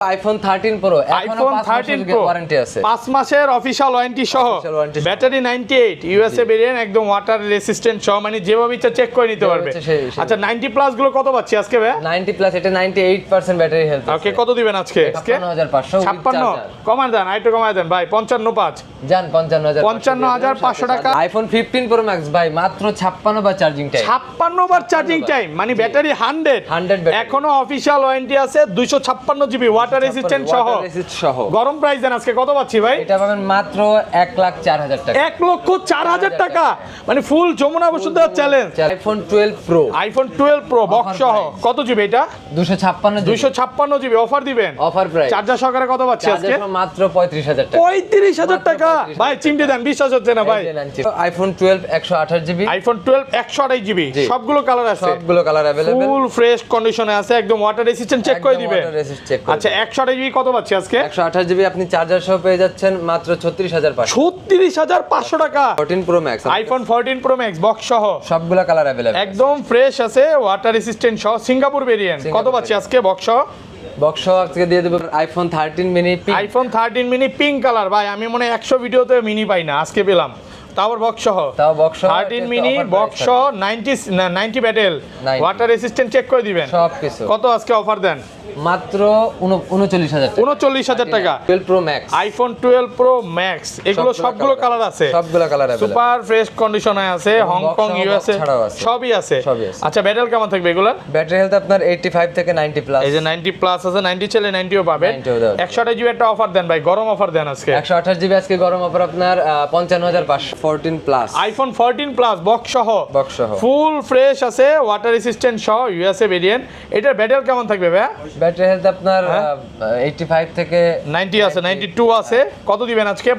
IPhone 13 pro iPhone 13 pro warranty আছে 5 মাসের official warranty সহ ব্যাটারি 98 ইউএসএ ভেরিয়েন্ট একদম ওয়াটার রেসিস্ট্যান্ট সহ মানে যেভাবে ইচ্ছা চেক করে নিতে পারবে। আচ্ছা 90 প্লাস গুলো কত পাচ্ছি আজকে ভাই? 90 প্লাস এটা 98% ব্যাটারি হেলথ আছে। ওকে কত দিবেন আজকে? 55500 56 কমান দেন আইটো কমায় দেন ভাই 55 জান 55500 টাকা। আইফোন 15 প্রো ম্যাক্স ভাই মাত্র 56 বার চার্জিং টাইম 56 বার চার্জিং টাইম মানে ব্যাটারি 100 এখনো অফিশিয়াল ওয়ারেন্টি আছে 256 জিবি ওয়াটার রেসিস্ট্যান্ট সহ গরম প্রাইস দেন আজকে কত পাচ্ছি ভাই? এটা পাবেন মাত্র 1,04,000 টাকা 1,04,000 টাকা মানে full Jamuna Bashundhara challenge. IPhone 12 pro iPhone 12 pro box সহ কত জিবি এটা? 256 জিবি অফার দিবেন অফার প্রাইস চার্জার সহকারে কত পাচ্ছি আজকে? মাত্র 35,000 টাকা 35,000 টাকা ভাই চিমটে দেন বিশ্বাস হচ্ছে না ভাই। আইফোন 12 128 জিবি আইফোন 12 128 জিবি সবগুলো কালার আছে সবগুলো কালার अवेलेबल ফুল ফ্রেশ কন্ডিশনে আছে একদম ওয়াটার রেসিস্ট্যান্ট চেক করে দিবেন। আচ্ছা 128 জিবি কত পাচ্ছি আজকে? 128 জিবি আপনি চার্জার সহ পেয়ে যাচ্ছেন মাত্র 36500 36500 টাকা 14 pro max iPhone 14 pro max box সহ সবগুলো কালার अवेलेबल একদম ফ্রেশ আছে ওয়াটার রেসিস্ট্যান্ট সহ সিঙ্গাপুর ভেরিয়েন্ট কত পাচ্ছি আজকে বক্স সহ? বক্স আজকে দিয়ে দেব iPhone 13 mini iPhone 13 mini pink colour ভাই আমি মনে 100 ভিডিওতে মিনি পাই না আজকে পেলাম তাও বক্স সহ 13 মিনি বক্স সহ 90 ব্যাটেল ওয়াটার রেসিস্ট্যান্ট চেক করে দিবেন সবকিছু কত আজকে অফার দেন? মাত্র 39,000 টাকা 12 pro max iPhone 12 pro max এগুলো সবগুলো কালার আছে সবগুলো কালার अवेलेबल সুপার ফ্রেশ কন্ডিশনে আছে হংকং ইউএসএ সবই আছে। আচ্ছা ব্যাটারি কেমন থাকবে এগুলা? ব্যাটারি হেলথ আপনার 85 থেকে 90 প্লাস এই যে 90 প্লাস আছে 90 চলে 90ও পাবেন 128 জিবি একটা অফার দেন ভাই গরম অফার দেন আজকে 128 জিবি আজকে গরম অফার আপনার 55,500 14 প্লাস আইফোন 14 প্লাস বক্স সহ ফুল ফ্রেশ আছে ওয়াটার রেসিস্ট্যান্ট সহ ইউএসএ ভেরিয়েন্ট এটার ব্যাটারি কেমন থাকবে ভাই? ব্যাটারি হেলথ আপনার 85 থেকে 90 আছে 92 আছে কত দিবেন আজকে?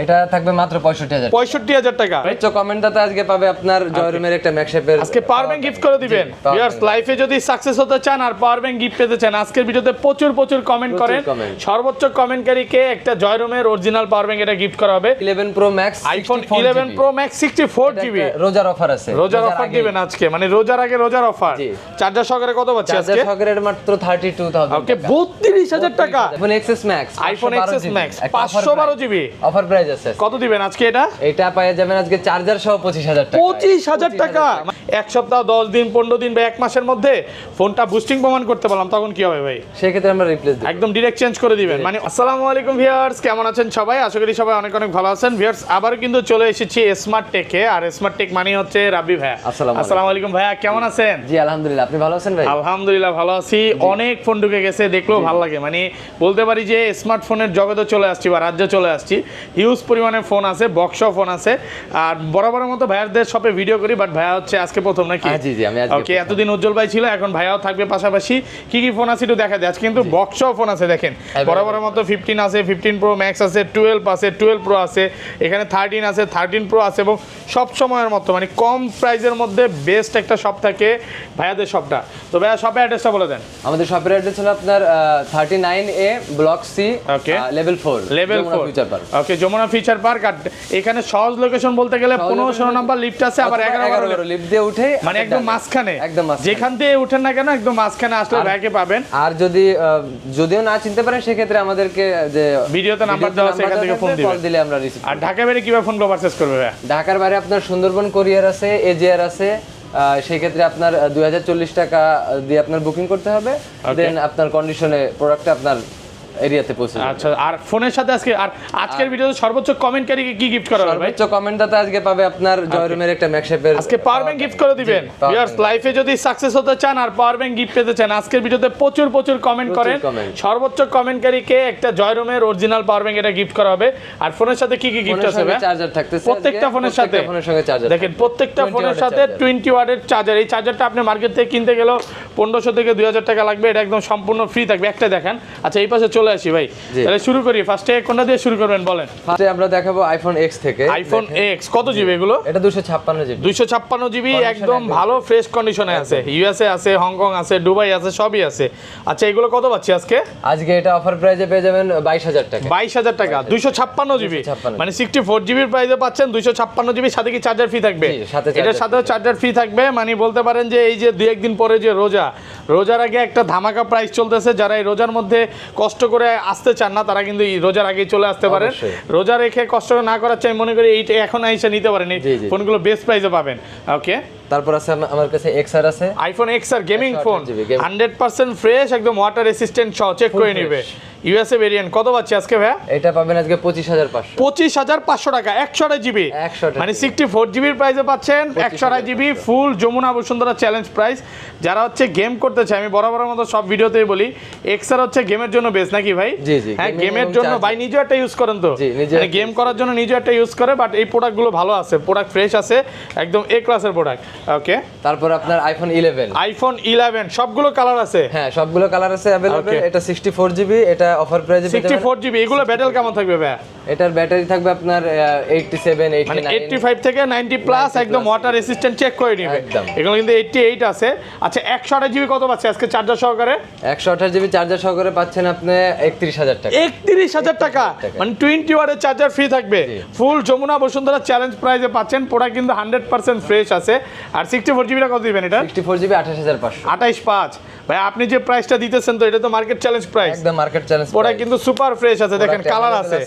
এটা থাকবে মাত্র 65,000 টাকা। উচ্চ কমেন্ট দাতা আজকে পাবে আপনার জয়রুমের একটা ম্যাকশেপের আজকে পাওয়ার ব্যাংক গিফট করে দিবেন। ভিউয়ার্স লাইফে যদি সাকসেস হতে চান আর পাওয়ার ব্যাংক গিফট পেতে চান আজকের ভিডিওতে প্রচুর কমেন্ট করেন সর্বোচ্চ কমেন্টকারীকে একটা জয়রুমের অরিজিনাল পাওয়ার ব্যাংক এটা গিফট করা হবে। 11 pro max iPhone 11 pro max 64 GB রোজার অফার আছে রোজার অফার দিবেন আজকে মানে রোজার আগে রোজার অফার চার্জার সহকারে কত পাচ্ছি আজকে? চার্জার সহকারে মাত্র 32,000 ওকে 32,000 টাকা iPhone XS max iPhone XS max 512 GB offer price আছে কত দিবেন আজকে এটা? এটা পাওয়া যাবেন আজকে চার্জার সহ 25,000 টাকা 25,000 টাকা এক সপ্তাহ 10 দিন 15 দিন বা এক মাসের মধ্যে ফোনটা বুস্টিং প্রমাণ করতে পারলাম তখন কি হবে ভাই? সেই ক্ষেত্রে আমরা রিপ্লেস দেব একদম ডাইরেক্ট চেঞ্জ করে দিবেন মানে আসসালামু আলাইকুম ভিউয়ার্স কেমন আছেন সবাই? আশা করি সবাই অনেক ভালো আছেন। ভিউয়ার্স আবার কিন্তু চলে এসেছি স্মার্ট টেকে আর স্মার্ট টেক মানে হচ্ছে রাব্বি ভাইয়া। আসসালামু আলাইকুম ভাইয়া কেমন আছেন? জি আলহামদুলিল্লাহ আপনি ভালো আছেন ভাই? আলহামদুলিল্লাহ ভালো আছি অনেক ফোন ঢুকে গেছে দেখলেও ভালো লাগে মানে বলতে পারি যে স্মার্টফোনের জগতে চলে আসছি বা রাজ্যে চলে আসছি হিউজ পরিমাণে ফোন আছে বক্স ফোন আছে আর বরাবরের মতো ভাইয়াদের শপে ভিডিও করি বাট ভাইয়া হচ্ছে আজকে প্রথম নাকি? জি জি আমি আজকে ওকে এতদিন উজ্জ্বল ভাই ছিল এখন ভাইয়াও থাকবে পাশাপাশি কি ফোন আছে একটু দেখা যায় আজকে কিন্তু বক্স ফোন আছে দেখেন বরাবরের মতো 15 আছে 15 প্রো ম্যাক্স আছে 12 আছে 12 প্রো আছে এখানে 13 আছে 13 প্রো আছে এবং সব সময়ের মতো মানে কম প্রাইসের মধ্যে বেস্ট একটা শপ থাকে ভাইয়াদের শপটা। তো ভাইয়া শপের অ্যাড্রেসটা বলে দেন। আমাদের শপের অ্যাড্রেস হলো আপনার 39A block C level 4 future park. Okay Jamuna future park আর এখানে সহজ লোকেশন বলতে গেলে 15 নাম্বার লিফট আছে আবার 11 লিফট দিয়ে উঠে মানে একদম মাঝখানে একদম যেখান থেকে উঠেন না কেন একদম মাঝখানে আসলে ভাইকে পাবেন। আর যদিও না চিনতে পারেন সেক্ষেত্রে আমাদেরকে যে ভিডিওতে নাম্বার দেওয়া আছে এখান থেকে ফোন দিলে আমরা রিসিভ। আর ঢাকার বাইরে কিভাবে ফোন পারচেজ করবে ভাই? ঢাকার বাইরে আপনার সুন্দরবন কোরিয়ার আছে এজিআর আছে সেই ক্ষেত্রে আপনার 2040 টাকা দিয়ে আপনার বুকিং করতে হবে দেন আপনার কন্ডিশনে প্রোডাক্টটা আপনার এরিয়াতে পৌঁছে যাবে। আচ্ছা আর ফোনের সাথে আজকের ভিডিওতে সর্বোচ্চ কমেন্টকারীকে কি গিফট করা হবে ভাই? সর্বোচ্চ কমেন্ট দাতা আজকে পাবে আপনার জয়রুমের একটা ম্যাকশেপের আজকে পাওয়ার ব্যাংক গিফট করে দিবেন। ভিউয়ার্স লাইফে যদি সাকসেস হতে চান আর পাওয়ার ব্যাংক গিফট পেতে চান আজকের ভিডিওতে প্রচুর কমেন্ট করেন সর্বোচ্চ কমেন্টকারীকে একটা জয়রুমের অরিজিনাল পাওয়ার ব্যাংক এটা গিফট করা হবে। আর ফোনের সাথে কি গিফট আছে ভাই? চার্জার থাকতেছে প্রত্যেকটা ফোনের সাথে চার্জার দেখেন প্রত্যেকটা ফোনের সাথে 20 ওয়াটের চার্জার। এই চার্জারটা আপনি মার্কেট থেকে কিনতে গেলেও 1500 থেকে 2000 টাকা লাগবে এটা একদম সম্পূর্ণ ফ্রি থাকবে একটা দেখেন। আচ্ছা এই পাশে চলে চলে আসি ভাই। তাহলে শুরু করি, ফার্স্টে কোনটা দিয়ে শুরু করবেন বলেন? ফার্স্টে আমরা দেখাবো আইফোন এক্স থেকে। আইফোন এক্স কত জিবি এগুলো? এটা 256 জিবি। 256 জিবি, একদম ভালো ফ্রেশ কন্ডিশনে আছে। ইউএসএ আছে, হংকং আছে, দুবাই আছে, সবই আছে। আচ্ছা এগুলো কত পাচ্ছি আজকে? আজকে এটা অফার প্রাইসে পেয়ে যাবেন 22000 টাকা। 22000 টাকা 256 জিবি, মানে 64 জিবির প্রাইসে পাচ্ছেন 256 জিবি, সাথে কি চার্জার ফ্রি থাকবে? এটার সাথেও চার্জার ফ্রি থাকবে। মানে বলতে পারেন যে এই যে 2-1 দিন পরে যে রোজার আগে একটা ধামাকা প্রাইস চলতেছে, যারা এই রোজার মধ্যে কষ্ট করে আসতে চান না তারা কিন্তু এই রোজার আগেই চলে আসতে পারেন। রোজা রেখে কষ্ট না করার চাই মনে করি এইটা এখন এসে নিতে পারেন, এই ফোনগুলো বেস্ট প্রাইসে পাবেন। ওকে, তারপর আছে আমার কাছে এক্সআর আছে, iPhone XR gaming phone, 100% fresh, একদম ওয়াটার রেসিস্ট্যান্ট সহ, চেক করে নেবে। ইউএসএ ভেরিয়েন্ট কত পাচ্ছি আজকে ভাই? এটা পাবেন আজকে 25500। 25500 টাকা 128 জিবি, মানে 64 জিবির প্রাইসে পাচ্ছেন 128 GB full Jamuna Bashundhara challenge price. যারা হচ্ছে গেম করতে চায়, আমি বরাবরের মতো সব ভিডিওতেই বলি এক্সআর হচ্ছে গেমের জন্য বেস্ট নাকি ভাই? হ্যাঁ গেমের জন্য ভাই, নিজে একটা ইউজ করেন তো, মানে গেম করার জন্য নিজে একটা ইউজ করে। বাট এই প্রোডাক্টগুলো ভালো আছে, প্রোডাক্ট ফ্রেশ আছে, একদম এ ক্লাসের প্রোডাক্ট। ওকে, তারপর আপনার আইফোন 11। আইফোন 11 সবগুলো কালার আছে? হ্যাঁ সবগুলো কালার আছে अवेलेबल। এটা 64 জিবি, এটা অফার প্রাইসে 64 জিবি। এগুলো ব্যাটারি কেমন থাকবে ভাই? এটার ব্যাটারি থাকবে আপনার 87 89, মানে 85 থেকে 90 প্লাস, একদম ওয়াটার রেসিস্ট্যান্ট, চেক করে নিবে। এগুলো কিন্তু 88 আছে। আচ্ছা 128 জিবি কত পাচ্ছে আজকে চার্জার সহকারে? 128 জিবি চার্জার সহকারে পাচ্ছেন আপনি 31000 টাকা। 31000 টাকা, মানে 20 ওয়াটের চার্জার ফ্রি থাকবে। ফুল যমুনা বসুন্ধরা চ্যালেঞ্জ প্রাইসে পাচ্ছেন। প্রোডাক্ট কিন্তু 100% ফ্রেশ আছে। আর 64 জিবিটা কত দিবেন এটা? 64 জিবি 28500। 28500 ভাই, আপনি যে প্রাইসটা দিতেছেন তো এটা তো মার্কেট চ্যালেঞ্জ প্রাইস, একদম মার্কেট চ্যালেঞ্জ। প্রোডাক্ট কিন্তু সুপার ফ্রেশ আছে। দেখেন কালার আছে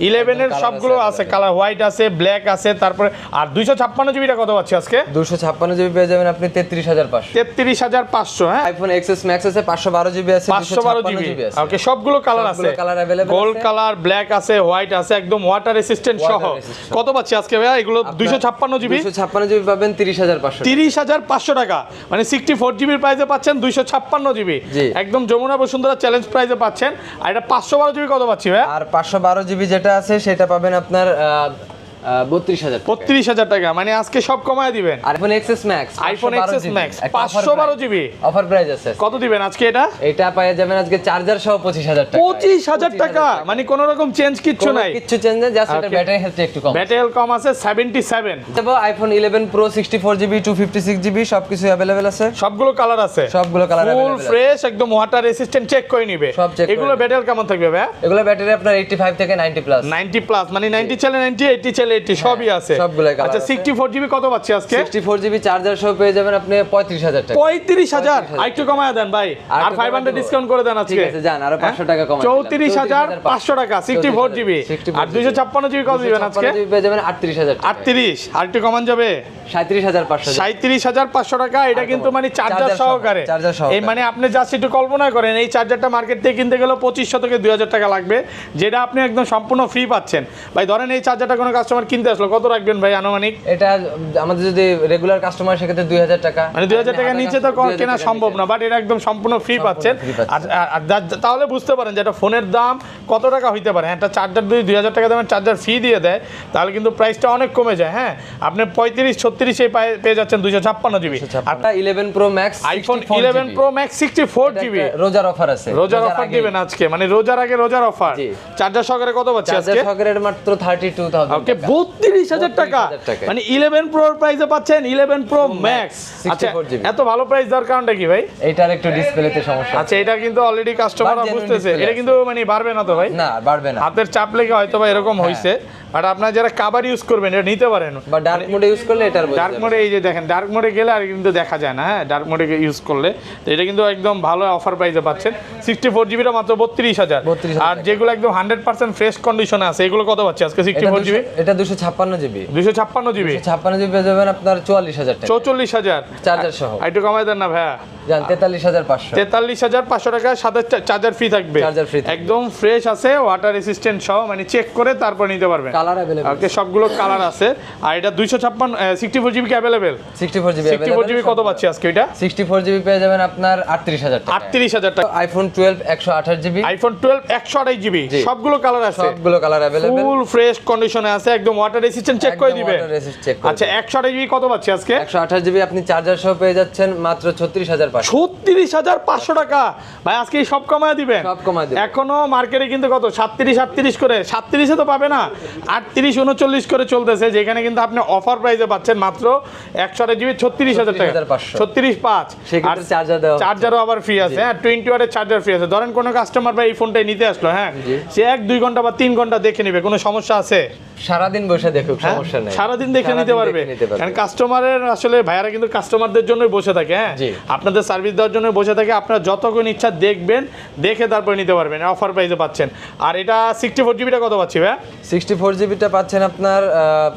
11 এর সবগুলো আছে, কালার হোয়াইট আছে, ব্ল্যাক আছে। তারপরে আর 256 জিবিটা কত পাচ্ছি আজকে? 256 জিবি পেয়ে যাবেন আপনি 33500। 33500। হ্যাঁ, আইফোন এক্সএস ম্যাক্স আছে 512 জিবি আছে, 512 জিবি আছে। ওকে, সবগুলো কালার আছে, colour available, gold colour, black আছে, হোয়াইট আছে, একদম ওয়াটার রেসিস্ট্যান্ট সহ। কত পাচ্ছি আজকে ভাই এগুলো? 256 জিবি। 256 জিবি পাবেন 30500। 30500 টাকা, মানে 64 জিবির প্রাইসে পাচ্ছেন 256 জিবি, একদম যমুনা বসুন্ধরা চ্যালেঞ্জ প্রাইসে পাচ্ছেন। আর এটা 512 জিবি কত পাচ্ছি ভাই? আর 512 জিবি যেটা আছে সেটা পাবেন আপনার 32000 টাকা। 32000 টাকা, মানে আজকে সব কমায় দিবেন। IPhone XS max, iPhone XS max 512 GB offer price আছে। কত দিবেন আজকে এটা? এটা পাওয়া যাবেন আজকে চার্জার সহ 25000 টাকা। 25000 টাকা, মানে কোনো রকম চেঞ্জ কিচ্ছু নাই, কিচ্ছু চেঞ্জ নেই, জাস্ট এটা ব্যাটারি হেলথ একটু কম, ব্যাটারি কম আছে 77। তবে আইফোন 11 প্রো 64 জিবি 256 জিবি সবকিছু अवेलेबल আছে, সবগুলো কালার আছে, সবগুলো কালার ফুল अवेलेबल, ফ্রেশ, একদম ওয়াটার রেসিস্ট্যান্ট, চেক করে নিবে। এগুলো ব্যাটারি কেমন থাকবে ভাই? এগুলো ব্যাটারি আপনার 85 থেকে 90 প্লাস। 90 প্লাস, মানে 90 চলে 90, 80 চলে 80, সবই আছে। সবগুলো কালার। আচ্ছা 64 জিবি কত পাচ্ছি আজকে? 64 জিবি চার্জার সহ পেয়ে যাবেন আপনি 35000 টাকা। 35000, আরেকটু কমায় দেন ভাই, আর 500 ডিসকাউন্ট করে দেন আজকে। ঠিক আছে জান, আরো 500 টাকা কমাই। 34500 টাকা 64 জিবি। আর 256 জিবি কত দিবেন আজকে? 256 জিবি পেয়ে যাবেন 38000 টাকা। 38, আরেকটু কমান যাবে? 37500। 37500 টাকা। এটা কিন্তু মানে চার্জার সহকারে, এই মানে আপনি জাস্ট একটু কল্পনা করেন এই চার্জারটা মার্কেট থেকে কিনতে গেলে 2500 থেকে 2000 টাকা লাগবে, যেটা আপনি একদম সম্পূর্ণ ফ্রি পাচ্ছেন। ভাই ধরেন এই চার্জারটা কোনো কাস্টমার কিনতে আসলো, কত রাখবেন ভাই আনুমানিক? এটা আমাদের যদি রেগুলার কাস্টমার সেক্ষেত্রে 2000 টাকা, মানে 2000 টাকা নিচে তো কেনা সম্ভব না, বাট এটা একদম সম্পূর্ণ ফ্রি পাচ্ছেন। আর তাহলে বুঝতে পারেন যে এটা ফোনের দাম কত টাকা হইতে পারে। একটা চার্জার যদি 2000 টাকা দামের চার্জার ফ্রি দিয়ে দেয় তাহলে কিন্তু প্রাইসটা অনেক কমে যায়। হ্যাঁ, আপনি 35-36 পেয়ে যাচ্ছেন 256 জিবি। আর 11 pro max, iPhone 11 pro max 64 GB রোজার অফার আছে, রোজার অফার দিবেন আজকে, মানে রোজার আগে রোজার অফার। চার্জার সহকারে কত পাচ্ছি আজকে? চার্জার সহকারে মাত্র 32000 ওকে, 32000 টাকা, মানে 11 প্রো প্রাইসে পাচ্ছেন 11 প্রো ম্যাক্স। আচ্ছা এত ভালো প্রাইস দেওয়ার কারণটা কি ভাই? এটার একটু ডিসপ্লেতে সমস্যা। আচ্ছা এটা কিন্তু অলরেডি কাস্টমাররা বুঝতেছে, এটা কিন্তু মানে বাড়বে না তো ভাই? না বাড়বে না, হাতের চাপ লেগে হয়তো বা এরকম হইছে। আর আপনারা যারা কাভার ইউজ করবেন এটা নিতে পারেন, বা ডার্ক মোডে ইউজ করলে এটার ডার্ক মোডে, এই যে দেখেন ডার্ক মোডে গেলে আর কিন্তু দেখা যায় না। হ্যাঁ, ডার্ক মোডে ইউজ করলে তো এটা কিন্তু একদম ভালো অফার প্রাইসে পাচ্ছেন। 64 জিবিটা মাত্র 32000। আর যেগুলো একদম 100% ফ্রেশ কন্ডিশনে আছে এগুলো কত পাচ্ছে আজকে? 64 জিবি, এটা 256 জিবি। 256 জিবি 256 জিবি পেয়ে যাবেন আপনার 44000 টাকা। 44000 চার্জার সহ। একটু কমাই দেন না ভাইয়া, জান 43500। 43500 টাকা, সাথে চার্জার ফ্রি থাকবে, চার্জার ফ্রি, একদম ফ্রেশ আছে, ওয়াটার রেসিস্ট্যান্ট সহ, মানে চেক করে তারপর নিতে পারবেন। কালার अवेलेबल ওকে সবগুলো কালার আছে আর এটা 256 64 জিবি কি अवेलेबल 64 জিবি 64 জিবি কত পাচ্ছি আজকে এটা 64 জিবি পেয়ে যাবেন আপনার 38000 টাকা 38000 টাকা আইফোন 12 128 জিবি আইফোন 12 128 জিবি সবগুলো কালার আছে সবগুলো কালার अवेलेबल ফুল ফ্রেশ কন্ডিশনে আছে একদম ওয়াটার রেজিস্ট্যান্ট চেক করে দিবে আচ্ছা 128 জিবি কত পাচ্ছি আজকে 128 জিবি আপনি চার্জার সহ পেয়ে যাচ্ছেন মাত্র 36500 36500 টাকা ভাই আজকে সব কমায় দিবেন সব কমায় দিবেন এখনো মার্কেটে কিন্তু কত 37 করে 37 এ তো পাবে না 38 39 করে চলতেছে যেখানে কিন্তু আপনি অফার প্রাইসে পাচ্ছেন মাত্র 128 জিবি 36000 টাকা 36500 সেক্ষেত্রে চার্জার দেওয়া চার্জারও আবার ফ্রি আছে হ্যাঁ 20 ওয়াটের চার্জার ফ্রি আছে ধরেন কোনো কাস্টমার ভাই এই ফোনটাই নিতে আসলো হ্যাঁ সে 1-2 ঘন্টা বা 3 ঘন্টা দেখে নেবে কোনো সমস্যা আছে সারাদিন বসে দেখুক সমস্যা নেই সারাদিন দেখে নিতে পারবে কারণ কাস্টমারের আসলে ভাইয়ারা কিন্তু কাস্টমারদের জন্যই বসে থাকে হ্যাঁ আপনাদের সার্ভিস দেওয়ার জন্য বসে থাকে আপনারা যতক্ষণ ইচ্ছা দেখবেন দেখে তারপরে নিতে পারবেন অফার প্রাইসে পাচ্ছেন আর এটা 64 জিবিটা কত পাচ্ছি ভাই 64 জিবিটা পাচ্ছেন আপনার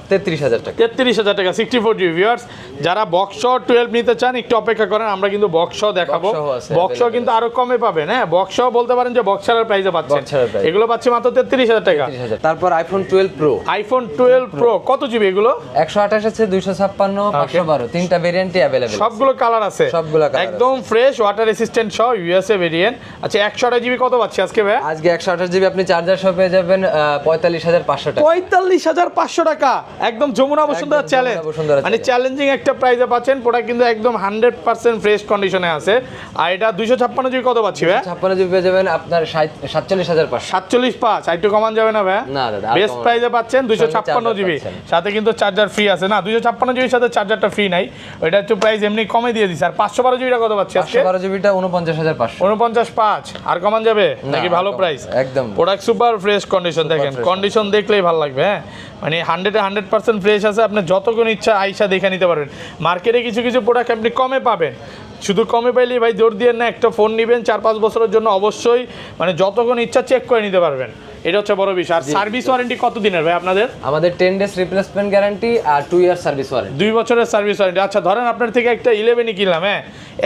33000 টাকা 33000 টাকা 64 জিবি ভিউয়ার্স যারা বক্স 12 নিতে চান একটু অপেক্ষা করেন আমরা কিন্তু বক্স দেখাবো বক্স কিন্তু আরো কমে পাবেন হ্যাঁ বক্স বলতে পারেন যে বক্সারের প্রাইসে পাচ্ছেন এগুলো পাচ্ছি মাত্র 33000 টাকা তারপর আইফোন 12 প্রো আইফোন 12 প্রো কত জিবি এগুলো 128 আছে 256 512 তিনটা ভেরিয়েন্টই अवेलेबल সবগুলো কালার আছে সবগুলো কালার একদম ফ্রেশ ওয়াটার রেসিস্ট্যান্ট সহ ইউএসএ ভেরিয়েন্ট আচ্ছা 128 জিবি কত পাচ্ছি আজকে ভাই আজকে 128 জিবি আপনি চার্জার সহ পেয়ে যাবেন 45500 টাকা 45500 টাকা একদম যমুনা বসুন্ধরা চ্যালেঞ্জ মানে চ্যালেঞ্জিং একটা প্রাইসে পাচ্ছেন প্রোডাক্ট কিন্তু একদম 100% ফ্রেশ কন্ডিশনে আছে আর এটা 256 জিবি কত পাচ্ছি ভাই 56 জিবি পেয়ে যাবেন আপনার 47500 475 একটু কমান যাবে না ভাই না দাদা বেস্ট প্রাইসে পাচ্ছেন 256 জিবি সাথে কিন্তু চার্জার ফ্রি আছে না 256 জিবির সাথে চার্জারটা ফ্রি নাই ওইটা একটু প্রাইস এমনি কমে দিয়ে দিছি আর 512 জিবিটা কত পাচ্ছি আজকে 512 জিবিটা 49500 495 আর কমান যাবে নাকি ভালো প্রাইস একদম প্রোডাক্ট সুপার ফ্রেশ কন্ডিশন দেখেন কন্ডিশন দেখলেই ভালো লাগবে হ্যাঁ মানে 100% ফ্রেশ আছে আপনি যতক্ষণ ইচ্ছা আইসা দেখে নিতে পারবেন মার্কেটে কিছু কিছু প্রোডাক্ট আপনি কমে পাবেন শুধু কমে পাইলেই ভাই জোর দিয়ে না একটা ফোন নেবেন 4-5 বছরের জন্য অবশ্যই মানে যতক্ষণ ইচ্ছা চেক করে নিতে পারবেন এটা হচ্ছে বড় বিষয় আর সার্ভিস ওয়ারেন্টি কত দিনের ভাই আপনাদের আমাদের 10 ডেজ রিপ্লেসমেন্ট গ্যারান্টি আর 2 ইয়ার সার্ভিস ওয়ারেন্টি 2 বছরের সার্ভিস ওয়ারেন্টি আচ্ছা ধরেন আপনার থেকে একটা 11 কিনলাম হ্যাঁ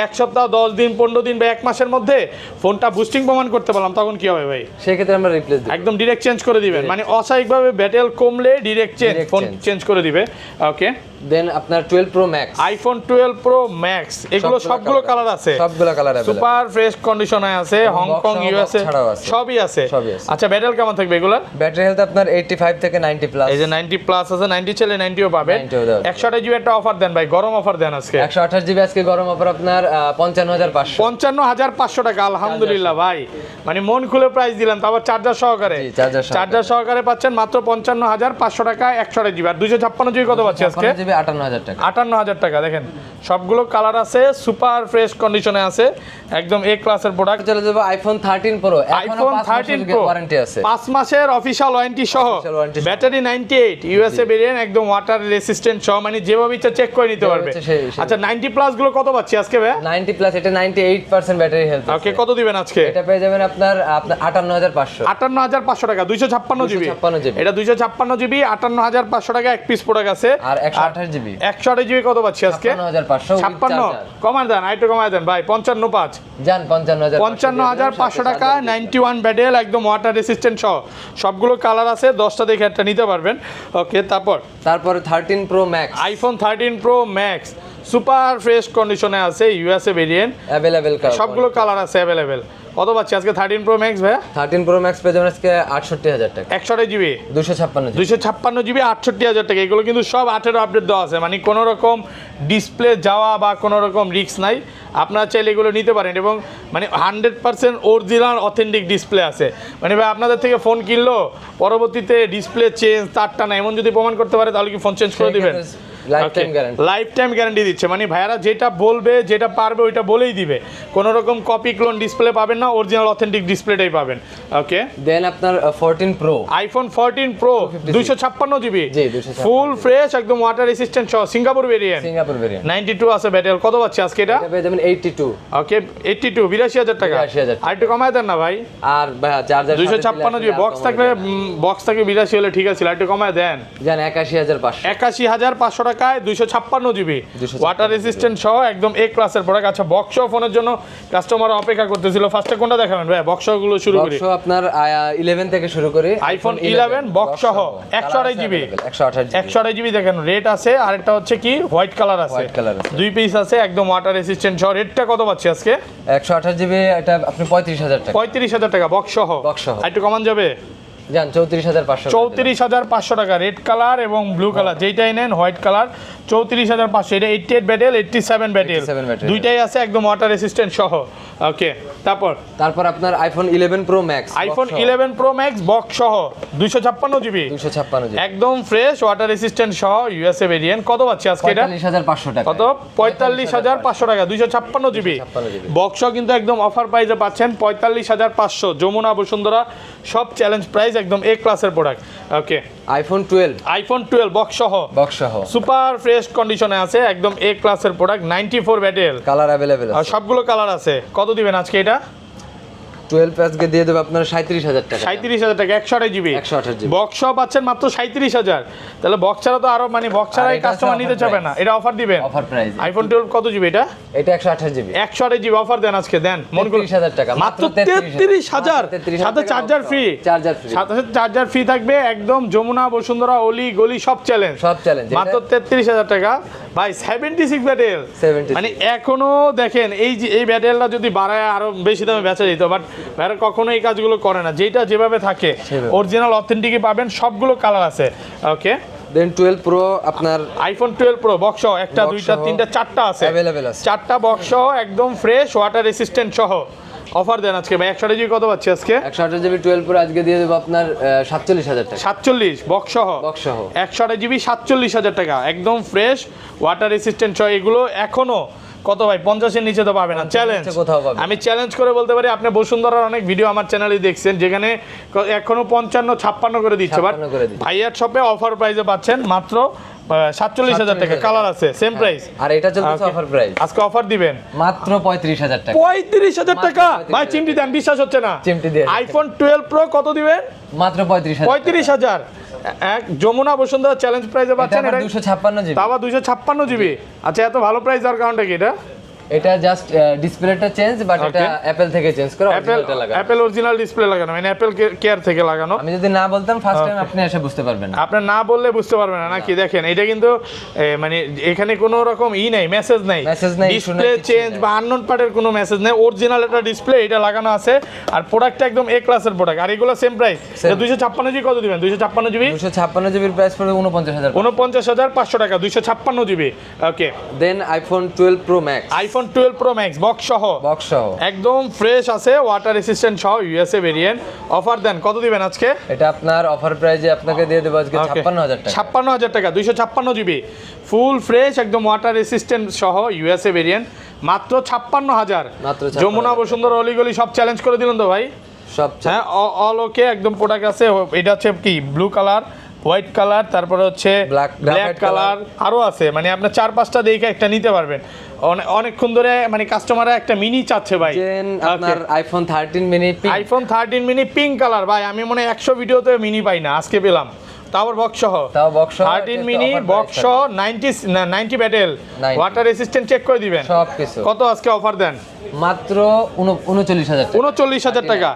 এক সপ্তাহ 10 দিন 15 দিন বা এক মাসের মধ্যে ফোনটা বুস্টিং প্রমাণ করতে পারলাম তখন কি হবে ভাই সেই ক্ষেত্রে আমরা রিপ্লেস দিই একদম ডাইরেক্ট চেঞ্জ করে দিবেন মানে অস্বাভাবিকভাবে ব্যাটেল কমলে ডাইরেক্ট চেঞ্জ ফোন চেঞ্জ করে দিবে ওকে দেন আপনার 12 pro max iPhone 12 pro max এগুলো সবগুলো কালার আছে সবগুলো কালার अवेलेबल সুপার ফ্রেশ কন্ডিশনে আছে হংকং ইউএসএ সবই আছে আচ্ছা ব্যাটারি কেমন থাকবে এগুলো ব্যাটারি হেলথ আপনার 85 থেকে 90 প্লাস এই যে 90 প্লাস আছে 90 চলে 90ও পাবেন 128 জিবি একটা অফার দেন ভাই গরম অফার দেন আজকে 128 জিবি আজকে গরম অফার আপনার 55500 55500 টাকা আলহামদুলিল্লাহ ভাই মানে মন খুলে প্রাইস দিলাম তারপর চার্জার সহকারে চার্জার সহকারে পাচ্ছেন মাত্র 55500 টাকা 128 জিবি আর 256 জিবি কত পাচ্ছি আজকে জিবি 58000 টাকা 58000 টাকা দেখেন সবগুলো কালার আছে সুপার ফ্রেশ কন্ডিশনে আছে একদম এ ক্লাসের প্রোডাক্ট চলে যাবে iPhone 13 pro iPhone 13 pro warranty আছে 5 মাসের অফিশিয়াল ওয়ারেন্টি সহ ব্যাটারি 98 ইউএসএ ভেরিয়েন্ট একদম ওয়াটার রেসিস্ট্যান্ট সহ মানে যেভাবে ইচ্ছা চেক করে নিতে পারবে আচ্ছা 90 প্লাস গুলো কত পাচ্ছি আজকে ভাই 90 প্লাস এটা 98% ব্যাটারি হেলথ ওকে কত দিবেন আজকে এটা পেয়ে যাবেন আপনার 58500 58500 টাকা 256 জিবি এটা 256 জিবি 58500 টাকা এক পিস প্রোডাক্ট আছে আর 128 জিবি 128 জিবি কত পাচ্ছি আজকে 56 কমান দেন আইটো কমায় দেন ভাই 55 জান 55500 টাকা 91 ব্যাটেল একদম ওয়াটার রেসিস্ট্যান্ট সহ সবগুলো কালার আছে 10টা দেখে একটা নিতে পারবেন ওকে তারপর 13 pro max iPhone 13 pro max super fresh কন্ডিশনে আছে ইউএসএ ভেরিয়েন্ট अवेलेबल সবগুলো কালার আছে अवेलेबल কত পাচ্ছি আজকে 13 প্রো ম্যাক্স ভাই 13 প্রো ম্যাক্স পেয়ে যাবেন আজকে 68000 টাকা 128 জিবি 256 জিবি 68000 টাকা এগুলো কিন্তু সব 8 আপডেট দেওয়া আছে মানে কোনো রকম ডিসপ্লে যাওয়া বা কোনো রকম রিস্ক নাই আপনারা চাইলে এগুলো নিতে পারেন এবং মানে 100% অরিজিনাল অথেন্টিক ডিসপ্লে আছে মানে ভাই আপনাদের থেকে ফোন কিনলো পরবর্তীতে ডিসপ্লে চেঞ্জ তারটা না এমন যদি প্রমাণ করতে পারে তাহলে কি ফোন চেঞ্জ করে দিবেন লাইফ টাইম গ্যারান্টি দিচ্ছে মানে ভাইয়ারা যেটা বলবে যেটা পারবে ওইটা বলেই দিবে কোনো রকম কপি ক্লোন ডিসপ্লে পাবেন না অরিজিনাল অথেন্টিক ডিসপ্লেটাই পাবেন ওকে দেন আপনার 14 pro iPhone 14 pro 256 GB full fresh একদম ওয়াটার রেসিস্ট্যান্ট সহ সিঙ্গাপুর ভেরিয়েন্ট 92 আছে ব্যাটারি কত পাচ্ছি আজকে এটা পেয়ে যাবেন 82 ওকে 82 82000 টাকা আর একটু কমায় দেন না ভাই আর ভাই চার্জার 256 জিবি বক্স থাকলে 82 হলে ঠিক আছে আর একটু কমায় দেন জান 81500 81500 টাকা টাকায় 256 জিবি ওয়াটার রেসিস্ট্যান্ট সহ একদম এ ক্লাসের প্রোডাক্ট। আচ্ছা বক্স ফোনের জন্য কাস্টমার অপেক্ষা করতেছিল, ফার্স্টে কোনটা দেখাবেন ভাই? বক্স গুলো শুরু করি। বক্স আপনার 11 থেকে শুরু করি, আইফোন 11 বক্স সহ 128 জিবি 128 জিবি দেখেন রেট আছে। আরেকটা হচ্ছে কি হোয়াইট কালার আছে, দুই পিস আছে একদম ওয়াটার রেসিস্ট্যান্ট সহ। রেটটা কত পাচ্ছি আজকে? 128 জিবি, এটা আপনি 35,000 টাকা। 35,000 টাকা বক্স সহ। একটু কমান যাবে? জান 34,500। 34,500 টাকা রেড কালার এবং ব্লু কালার যেটাই নেন, হোয়াইট কালার 34,500। এটা 88 ব্যাটেল 87 ব্যাটেল দুইটাই আছে একদম ওয়াটার রেসিস্ট্যান্ট সহ। ওকে, তারপর আপনার iPhone 11 pro max, iPhone 11 pro max box সহ 256 জিবি 256 জিবি একদম ফ্রেশ ওয়াটার রেসিস্ট্যান্ট সহ ইউএসএ ভেরিয়েন্ট। কত পাচ্ছি আজকে এটা? 45,500 টাকা। কত? 45,500 টাকা 256 জিবি বক্স কিন্তু একদম অফার প্রাইসে পাচ্ছেন 45,500। যমুনা বসুন্ধরা সব চ্যালেঞ্জ প্রাইস, একদম এ ক্লাসের প্রোডাক্ট। ওকে, আইফোন 12 বক্স সহ সুপার ফ্রেশ কন্ডিশনে আছে, একদম এ ক্লাসের প্রোডাক্ট। 94 ব্যাটেল, কালার अवेलेबल আছে, সবগুলো কালার আছে। কত দিবেন আজকে এটা? 12 প্যাচকে দিয়ে দেব আপনার 37,000 টাকা। 37,000 টাকা 128 জিবি বক্স সহ পাচ্ছেন মাত্র 37,000। তাহলে বক্স ছাড়া তো আরো মানে বক্স ছাড়াই কাস্টমার নিতে চাবে না, এটা অফার দিবেন অফার প্রাইস। আইফোন 12 কত জিবি এটা? এটা 128 জিবি 128 জিবি অফার দেন আজকে, দেন মন করে 33,000 টাকা মাত্র 33,000 সাথে চার্জার ফ্রি, সাথে চার্জার ফ্রি থাকবে একদম যমুনা বসুন্ধরা অলি গলি সব চ্যালেঞ্জ মাত্র 33,000 টাকা ভাই। 76 ব্যাটেল মানে এখনো দেখেন এই যে এই ব্যাটেলটা যদি বাড়ায় আরো বেশি দামে বেচা যেত, বাট ভাইরা কখনো এই কাজগুলো করে না, যেটা যেভাবে থাকে অরিজিনাল অথেন্টিকই পাবেন। সবগুলো কালার আছে। ওকে, দেন 12 প্রো আপনার আইফোন 12 প্রো বক্স একটা দুইটা তিনটা চারটা আছে अवेलेबल আছে, চারটা বক্স একদম ফ্রেশ ওয়াটার রেসিস্ট্যান্ট সহ। অফার দেন আজকে ভাই। 128 জিবি কত পাচ্ছি আজকে? 128 জিবি 12 প্রো আজকে দিয়ে দেব আপনার 47,000 টাকা। 47 বক্স সহ 128 জিবি 47,000 টাকা একদম ফ্রেশ ওয়াটার রেসিস্ট্যান্ট সহ। এগুলো এখনো কত ভাই 50 এর নিচে তো পাবে না, চ্যালেঞ্জ। আমি চ্যালেঞ্জ করে বলতে পারি আপনি বসুন্ধরার অনেক ভিডিও আমার চ্যানেলে দেখছেন যেখানে এখনো 55 56 করে দিচ্ছে, বাট ভাইয়ার শপে অফার প্রাইসে পাচ্ছেন মাত্র 47,000 টাকা। কালার আছে সেম প্রাইস, আর এটা চলছে অফার প্রাইস। আজকে অফার দিবেন মাত্র 35,000 টাকা। 35,000 টাকা ভাই, চিমটি দেন, বিশ্বাস হচ্ছে না। চিমটি দেন। আইফোন 12 প্রো কত দিবেন? মাত্র 35,000 এক যমুনা বসুন্ধরা চ্যালেঞ্জ প্রাইসে পাচ্ছেন। এটা 256 জিবি, তাও 256 জিবি। আচ্ছা, এত ভালো প্রাইস দেওয়ার কারণটা কি? এটা জাস্ট ডিসপ্লেটা চেঞ্জ, বাট এটা অ্যাপল থেকে চেঞ্জ করা, অরিজিনালটা লাগানো, অ্যাপল অরিজিনাল ডিসপ্লে লাগানো, মানে অ্যাপল কেয়ার থেকে লাগানো। আমি যদি না বলতাম ফার্স্ট টাইম আপনি এসে বুঝতে পারবেন না, আপনি না বললে বুঝতে পারবেন না নাকি? দেখেন এটা কিন্তু মানে এখানে কোনো রকম নাই, মেসেজ নাই, ডিসপ্লে চেঞ্জ বা আননোন পার্টের কোনো মেসেজ নাই, অরিজিনাল একটা ডিসপ্লে এটা লাগানো আছে। আর প্রোডাক্টটা একদম এ ক্লাসের প্রোডাক্ট। আর এগুলো সেম প্রাইস। 256 জিবি কত দিবেন? 256 জিবি 256 জিবির প্রাইস পড়বে 49,500 টাকা 256 GB. Okay, then iPhone 12 pro max, iPhone 12 pro max box সহ একদম ফ্রেশ আছে ওয়াটার রেসিস্ট্যান্ট সহ ইউএসএ ভেরিয়েন্ট। অফার দেন, কত দিবেন আজকে? এটা আপনার অফার প্রাইসে আপনাকে দিয়ে দেব আজকে 56,000 টাকা। 56,000 টাকা 256 জিবি ফুল ফ্রেশ একদম ওয়াটার রেসিস্ট্যান্ট সহ ইউএসএ ভেরিয়েন্ট মাত্র 56,000। যমুনা বসুন্ধরা অলিগলি সব চ্যালেঞ্জ করে দিলেন তো ভাই? সব হ্যাঁ, অল ওকে একদম প্রোডাক্ট আছে। এটা হচ্ছে কি ব্লু কালার, হোয়াইট কালার, তারপরে হচ্ছে ব্ল্যাক কালার, আরো আছে। মানে আপনার 4-5টা দেখে একটা নিতে পারবেন। অনেকক্ষণ ধরে মানে কাস্টমাররা একটা মিনি চাচ্ছে ভাই। আপনার iPhone 13 mini, iPhone 13 mini pink colour ভাই। আমি মনে 100 ভিডিওতে মিনি পাই না, আজকে পেলাম। তাও বক্স সহ 13 মিনি বক্স সহ 90 ব্যাটেল ওয়াটার রেসিস্ট্যান্ট চেক করে দিবেন সবকিছু। কত আজকে অফার দেন? মাত্র 39,000 টাকা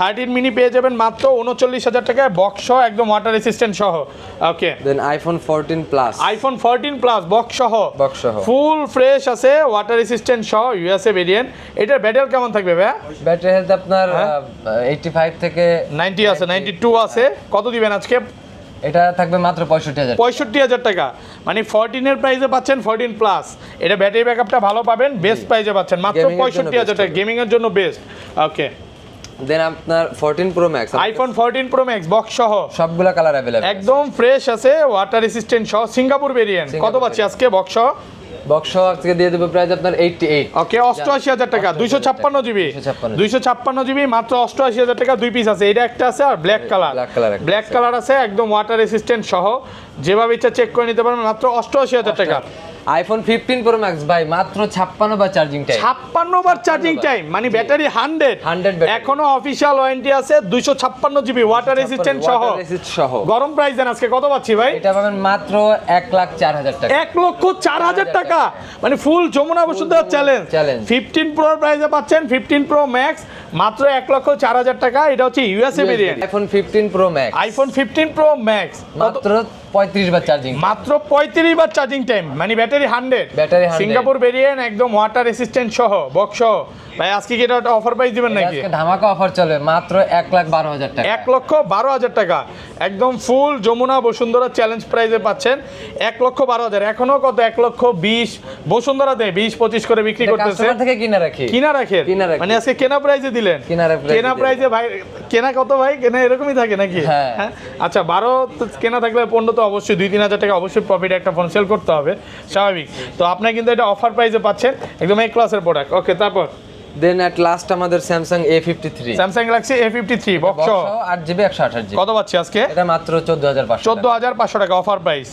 13 মিনি পেয়ে যাবেন মাত্র 39,000 টাকায় বক্স সহ একদম ওয়াটার রেসিস্ট্যান্ট সহ। Okay, then iPhone 14 plus, iPhone 14 plus box সহ ফুল ফ্রেশ আছে ওয়াটার রেসিস্ট্যান্ট সহ ইউএসএ ভেরিয়েন্ট। এটার ব্যাটারি কেমন থাকবে ভাই? ব্যাটারি হেলথ আপনার 85 থেকে 90 আছে, 92 আছে। কত দিবেন আজকে? এটা থাকবে মাত্র 65,000 টাকা। মানে 14 এর প্রাইসে পাচ্ছেন 14 প্লাস। এটা ব্যাটারি ব্যাকআপটা ভালো পাবেন, বেস্ট প্রাইসে পাচ্ছেন মাত্র 65,000 টাকা, গেমিং এর জন্য বেস্ট। ওকে, দেন আপনার 14 pro max, iPhone 14 pro max box সহ সবগুলা কালার अवेलेबल, একদম ফ্রেশ আছে ওয়াটার রেসিস্ট্যান্ট সহ সিঙ্গাপুর ভেরিয়েন্ট। কত পাচ্ছি আজকে বক্স সহ? বক্স আজকে দিয়ে দেব প্রাইস আপনার 88। ওকে, 88,000 টাকা 256 জিবি 256 জিবি মাত্র 88,000 টাকা। দুই পিস আছে, এটা একটা আছে আর ব্ল্যাক কালার আছে একদম ওয়াটার রেসিস্ট্যান্ট সহ। যেভাবে ইচ্ছা চেক করে নিতে পারবেন মাত্র 88,000 টাকা। আইফোন 15 প্রো ম্যাক্স ভাই মাত্র 56 বার চার্জিং টাইম। 56 বার চার্জিং টাইম, মানে ব্যাটারি 100 ব্যাটারি। এখনো অফিশিয়াল ওয়ারেন্টি আছে, 256 জিবি ওয়াটার রেসিস্ট্যান্ট সহ। ওয়াটার রেসিস্ট সহ। গরম প্রাইস দেন আজকে কত পাচ্ছি ভাই? এটা পাবেন মাত্র 1,04,000 টাকা। 1,04,000 টাকা, মানে full Jamuna Bashundhara challenge. 15 pro প্রাইসে পাচ্ছেন 15 প্রো ম্যাক্স মাত্র 1,04,000 টাকা। এটা হচ্ছে USA variant iPhone 15 pro max. IPhone 15 pro max মাত্র 35 বার চার্জিং। মাত্র 35 বার চার্জিং টাইম, মানে ব্যাটারি 100। ব্যাটারি 100। সিঙ্গাপুর ভেরিয়েন্ট একদম ওয়াটার রেসিস্ট্যান্ট সহ, বক্স সহ। ভাই আজকে কি এটা অফার প্রাইস দিবেন নাকি? আজকে ধামাকা অফার চলে মাত্র 1,12,000 টাকা। 1,12,000 টাকা একদম ফুল যমুনা বসুন্ধরা চ্যালেঞ্জ প্রাইসে পাচ্ছেন। 1,12,000 এখনো কত 1,20,000 বসুন্ধরাতে 20-25 করে বিক্রি করতেছে। কাস্টমার থেকে কিনা রাখি। কিনা রাখেন, মানে আজকে কেনা প্রাইসে দিলেন। কেনা প্রাইসে ভাই, কেনা কত ভাই? কেনা এরকমই থাকে নাকি? হ্যাঁ। আচ্ছা 12 কেনা থাকলে 15 তো অবশ্যই 2-3 হাজার টাকা অবশ্যই প্রফিট একটা ফোন সেল করতে হবে, স্বাভাবিক। তো আপনি কিন্তু এটা অফার প্রাইসে পাচ্ছেন, একদম এই ক্লাসের প্রোডাক্ট। ওকে, তারপর দেন এট লাস্ট আমাদের Samsung A53। Samsung Galaxy A53 box 8GB 128GB। কত পাচ্ছি আজকে? এটা মাত্র 14,500 14,500 টাকা অফার প্রাইস।